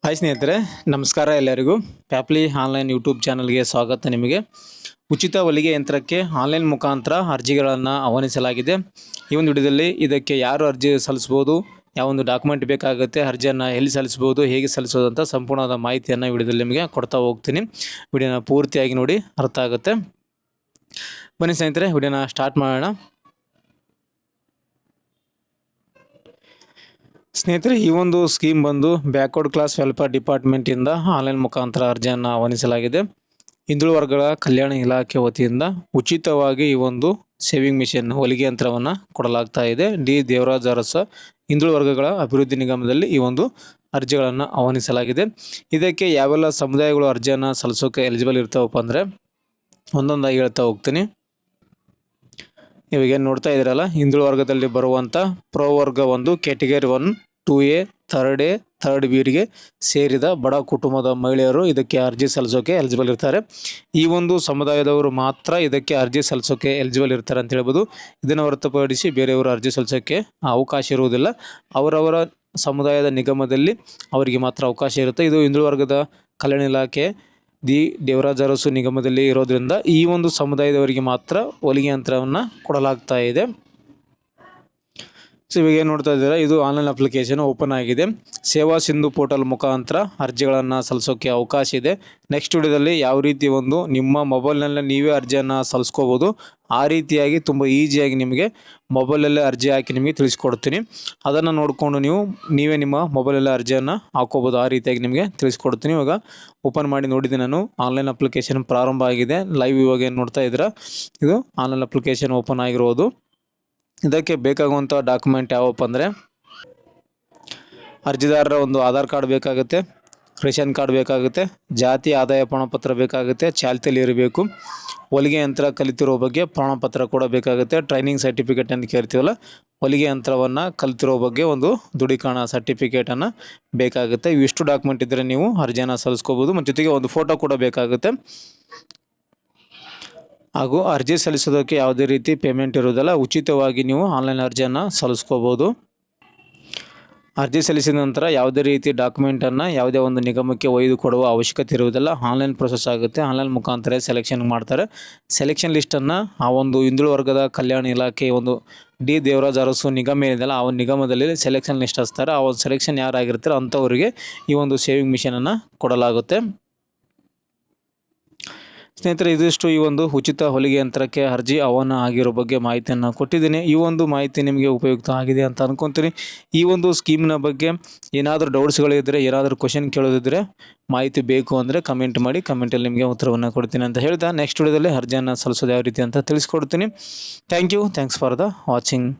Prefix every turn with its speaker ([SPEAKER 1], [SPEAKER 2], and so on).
[SPEAKER 1] Hi ಸ್ನೇಹಿತರೆ, ನಮಸ್ಕಾರ ಎಲ್ಲರಿಗೂ. ಪ್ಯಾಪ್ಲಿ ಆನ್ಲೈನ್ ಯೂಟ್ಯೂಬ್ ಚಾನಲ್ಗೆ ಸ್ವಾಗತ. ನಿಮಗೆ ಉಚಿತ ಹೊಲಿಗೆ ಯಂತ್ರಕ್ಕೆ ಆನ್ಲೈನ್ ಮುಖಾಂತರ ಅರ್ಜಿಗಳನ್ನು ಆಹ್ವಾನಿಸಲಾಗಿದೆ. ಈ ಒಂದು ವಿಡಿಯೋದಲ್ಲಿ ಇದಕ್ಕೆ ಯಾರು ಅರ್ಜಿ ಸಲ್ಲಿಸ್ಬೋದು, ಯಾವೊಂದು ಡಾಕ್ಯುಮೆಂಟ್ ಬೇಕಾಗುತ್ತೆ, ಅರ್ಜಿಯನ್ನು ಎಲ್ಲಿ ಸಲ್ಲಿಸ್ಬೋದು, ಹೇಗೆ ಸಲ್ಲಿಸೋದು ಅಂತ ಸಂಪೂರ್ಣವಾದ ಮಾಹಿತಿಯನ್ನು ವಿಡಿಯೋದಲ್ಲಿ ನಿಮಗೆ ಕೊಡ್ತಾ ಹೋಗ್ತೀನಿ. ವಿಡಿಯೋನ ಪೂರ್ತಿಯಾಗಿ ನೋಡಿ, ಅರ್ಥ ಆಗುತ್ತೆ. ಬನ್ನಿ ಸ್ನೇಹಿತರೆ, ವಿಡಿಯೋನ ಸ್ಟಾರ್ಟ್ ಮಾಡೋಣ. ಸ್ನೇಹಿತರೆ, ಈ ಒಂದು ಸ್ಕೀಮ್ ಬಂದು ಬ್ಯಾಕ್ವರ್ಡ್ ಕ್ಲಾಸ್ ವೆಲ್ಫೇರ್ ಡಿಪಾರ್ಟ್ಮೆಂಟಿಂದ ಆನ್ಲೈನ್ ಮುಖಾಂತರ ಅರ್ಜಿಯನ್ನು ಆಹ್ವಾನಿಸಲಾಗಿದೆ. ಹಿಂದುಳಿದ ವರ್ಗಗಳ ಕಲ್ಯಾಣ ಇಲಾಖೆ ವತಿಯಿಂದ ಉಚಿತವಾಗಿ ಈ ಒಂದು ಸೇವಿಂಗ್ ಮಿಷನ್ ಹೊಲಿಗೆ ಯಂತ್ರವನ್ನು ಕೊಡಲಾಗ್ತಾ ಇದೆ. ಡಿ ದೇವರಾಜ ಅರಸ ಹಿಂದುಳಿದ ವರ್ಗಗಳ ಅಭಿವೃದ್ಧಿ ನಿಗಮದಲ್ಲಿ ಈ ಒಂದು ಅರ್ಜಿಗಳನ್ನು ಆಹ್ವಾನಿಸಲಾಗಿದೆ. ಇದಕ್ಕೆ ಯಾವೆಲ್ಲ ಸಮುದಾಯಗಳು ಅರ್ಜಿಯನ್ನು ಸಲ್ಲಿಸೋಕೆ ಎಲಿಜಿಬಲ್ ಇರ್ತಾವಪ್ಪ ಅಂದರೆ ಒಂದೊಂದಾಗಿ ಹೇಳ್ತಾ ಹೋಗ್ತೀನಿ. ಇವಾಗ ನೋಡ್ತಾ ಇದ್ದೀರಲ್ಲ, ಹಿಂದುಳಿದ ವರ್ಗದಲ್ಲಿ ಬರುವಂಥ ಪ್ರವರ್ಗ ಒಂದು ಕ್ಯಾಟಗರಿ 1, 2A, 3A, 3Bಗೆ ಸೇರಿದ ಬಡ ಕುಟುಂಬದ ಮಹಿಳೆಯರು ಇದಕ್ಕೆ ಅರ್ಜಿ ಸಲ್ಲಿಸೋಕೆ ಎಲಿಜಿಬಲ್ ಇರ್ತಾರೆ. ಈ ಒಂದು ಸಮುದಾಯದವರು ಮಾತ್ರ ಇದಕ್ಕೆ ಅರ್ಜಿ ಸಲ್ಲಿಸೋಕೆ ಎಲಿಜಿಬಲ್ ಇರ್ತಾರೆ ಅಂತ ಹೇಳ್ಬೋದು. ಇದನ್ನು ಹೊರತುಪಡಿಸಿ ಬೇರೆಯವರು ಅರ್ಜಿ ಸಲ್ಲಿಸೋಕ್ಕೆ ಅವಕಾಶ ಇರುವುದಿಲ್ಲ. ಅವರವರ ಸಮುದಾಯದ ನಿಗಮದಲ್ಲಿ ಅವರಿಗೆ ಮಾತ್ರ ಅವಕಾಶ ಇರುತ್ತೆ. ಇದು ಹಿಂದುಳಿದ ವರ್ಗದ ಕಲ್ಯಾಣ ಇಲಾಖೆ ದಿ ದೇವರಾಜ ಅರಸು ನಿಗಮದಲ್ಲಿ ಇರೋದ್ರಿಂದ ಈ ಒಂದು ಸಮುದಾಯದವರಿಗೆ ಮಾತ್ರ ಹೊಲಿಗೆ ಯಂತ್ರವನ್ನು ಕೊಡಲಾಗ್ತಾ ಇದೆ. ಸೊ ಇವಾಗ ಏನು ನೋಡ್ತಾ ಇದ್ದೀರಾ, ಇದು ಆನ್ಲೈನ್ ಅಪ್ಲಿಕೇಶನ್ ಓಪನ್ ಆಗಿದೆ. ಸೇವಾ ಸಿಂಧು ಪೋರ್ಟಲ್ ಮುಖಾಂತರ ಅರ್ಜಿಗಳನ್ನು ಸಲ್ಲಿಸೋಕ್ಕೆ ಅವಕಾಶ ಇದೆ. ನೆಕ್ಸ್ಟ್ ವಿಡಿಯೋದಲ್ಲಿ ಯಾವ ರೀತಿ ಒಂದು ನಿಮ್ಮ ಮೊಬೈಲ್ನಲ್ಲೇ ನೀವೇ ಅರ್ಜಿಯನ್ನು ಸಲ್ಲಿಸ್ಕೋಬೋದು, ಆ ರೀತಿಯಾಗಿ ತುಂಬ ಈಸಿಯಾಗಿ ನಿಮಗೆ ಮೊಬೈಲಲ್ಲೇ ಅರ್ಜಿ ಹಾಕಿ ನಿಮಗೆ ತಿಳಿಸ್ಕೊಡ್ತೀನಿ. ಅದನ್ನು ನೋಡಿಕೊಂಡು ನೀವೇ ನಿಮ್ಮ ಮೊಬೈಲಲ್ಲೇ ಅರ್ಜಿಯನ್ನು ಹಾಕೋಬೋದು. ಆ ರೀತಿಯಾಗಿ ನಿಮಗೆ ತಿಳಿಸ್ಕೊಡ್ತೀನಿ. ಇವಾಗ ಓಪನ್ ಮಾಡಿ ನೋಡಿದ್ದೀನಿ ನಾನು. ಆನ್ಲೈನ್ ಅಪ್ಲಿಕೇಶನ್ ಪ್ರಾರಂಭ ಆಗಿದೆ. ಲೈವ್ ಇವಾಗ ಏನು ನೋಡ್ತಾ ಇದ್ದೀರಾ, ಇದು ಆನ್ಲೈನ್ ಅಪ್ಲಿಕೇಶನ್ ಓಪನ್ ಆಗಿರೋದು. ಇದಕ್ಕೆ ಬೇಕಾಗುವಂಥ ಡಾಕ್ಯುಮೆಂಟ್ ಯಾವಪ್ಪ ಅಂದರೆ ಅರ್ಜಿದಾರರ ಒಂದು ಆಧಾರ್ ಕಾರ್ಡ್ ಬೇಕಾಗುತ್ತೆ, ರೇಷನ್ ಕಾರ್ಡ್ ಬೇಕಾಗುತ್ತೆ, ಜಾತಿ ಆದಾಯ ಪ್ರಮಾಣಪತ್ರ ಬೇಕಾಗುತ್ತೆ, ಚಾಲ್ತಿಯಲ್ಲಿ ಇರಬೇಕು, ಹೊಲಿಗೆ ಯಂತ್ರ ಕಲಿತಿರೋ ಬಗ್ಗೆ ಪ್ರಮಾಣಪತ್ರ ಕೂಡ ಬೇಕಾಗುತ್ತೆ, ಟ್ರೈನಿಂಗ್ ಸರ್ಟಿಫಿಕೇಟ್ ಅಂತ ಕೇಳ್ತೀವಲ್ಲ, ಹೊಲಿಗೆ ಯಂತ್ರವನ್ನು ಕಲಿತಿರೋ ಬಗ್ಗೆ ಒಂದು ದೃಢೀಕರಣ ಸರ್ಟಿಫಿಕೇಟನ್ನು ಬೇಕಾಗುತ್ತೆ. ಇವಿಷ್ಟು ಡಾಕ್ಯುಮೆಂಟ್ ಇದ್ದರೆ ನೀವು ಅರ್ಜಿಯನ್ನು ಸಲ್ಲಿಸ್ಕೋಬೋದು. ಮತ್ತು ಜೊತೆಗೆ ಒಂದು ಫೋಟೋ ಕೂಡ ಬೇಕಾಗುತ್ತೆ. ಹಾಗೂ ಅರ್ಜಿ ಸಲ್ಲಿಸೋದಕ್ಕೆ ಯಾವುದೇ ರೀತಿ ಪೇಮೆಂಟ್ ಇರೋದಿಲ್ಲ. ಉಚಿತವಾಗಿ ನೀವು ಆನ್ಲೈನ್ ಅರ್ಜಿಯನ್ನು ಸಲ್ಲಿಸ್ಕೋಬೋದು. ಅರ್ಜಿ ಸಲ್ಲಿಸಿದ ನಂತರ ಯಾವುದೇ ರೀತಿ ಡಾಕ್ಯುಮೆಂಟನ್ನು ಯಾವುದೇ ಒಂದು ನಿಗಮಕ್ಕೆ ಒಯ್ದು ಕೊಡುವ ಅವಶ್ಯಕತೆ ಇರುವುದಿಲ್ಲ. ಆನ್ಲೈನ್ ಪ್ರೊಸೆಸ್ ಆಗುತ್ತೆ. ಆನ್ಲೈನ್ ಮುಖಾಂತರ ಸೆಲೆಕ್ಷನ್ ಮಾಡ್ತಾರೆ. ಸೆಲೆಕ್ಷನ್ ಲಿಸ್ಟನ್ನು ಆ ಒಂದು ಹಿಂದುಳಿದ ವರ್ಗದ ಕಲ್ಯಾಣ ಇಲಾಖೆ ಒಂದು ಡಿ ದೇವರಾಜ ಅರಸು ನಿಗಮ ಏನಿದೆಯಲ್ಲ, ಆ ಒಂದು ನಿಗಮದಲ್ಲಿ ಸೆಲೆಕ್ಷನ್ ಲಿಸ್ಟ್ ಹಚ್ತಾರೆ. ಆ ಒಂದು ಸೆಲೆಕ್ಷನ್ ಯಾರಾಗಿರ್ತಾರೆ ಅಂಥವರಿಗೆ ಈ ಒಂದು ಸೇವಿಂಗ್ ಮಿಷನನ್ನು ಕೊಡಲಾಗುತ್ತೆ. ಸ್ನೇಹಿತರೆ, ಇದಿಷ್ಟು ಈ ಒಂದು ಉಚಿತ ಹೊಲಿಗೆ ಯಂತ್ರಕ್ಕೆ ಅರ್ಜಿ ಆಹ್ವಾನ ಆಗಿರೋ ಬಗ್ಗೆ ಮಾಹಿತಿಯನ್ನು ಕೊಟ್ಟಿದ್ದೀನಿ. ಈ ಒಂದು ಮಾಹಿತಿ ನಿಮಗೆ ಉಪಯುಕ್ತ ಆಗಿದೆ ಅಂತ ಅಂದ್ಕೊತೀನಿ. ಈ ಒಂದು ಸ್ಕೀಮ್ನ ಬಗ್ಗೆ ಏನಾದರೂ ಡೌಟ್ಸ್ಗಳಿದ್ದರೆ, ಏನಾದರೂ ಕ್ವಶನ್ ಕೇಳೋದಿದ್ದರೆ, ಮಾಹಿತಿ ಬೇಕು ಅಂದರೆ ಕಮೆಂಟ್ ಮಾಡಿ. ಕಮೆಂಟಲ್ಲಿ ನಿಮಗೆ ಉತ್ತರವನ್ನು ಕೊಡ್ತೀನಿ ಅಂತ ಹೇಳ್ತಾ ನೆಕ್ಸ್ಟ್ ವಿಡಿಯೋದಲ್ಲಿ ಅರ್ಜಿಯನ್ನು ಸಲ್ಲಿಸೋದು ಯಾವ ರೀತಿ ಅಂತ ತಿಳಿಸ್ಕೊಡ್ತೀನಿ. Thanks for the watching.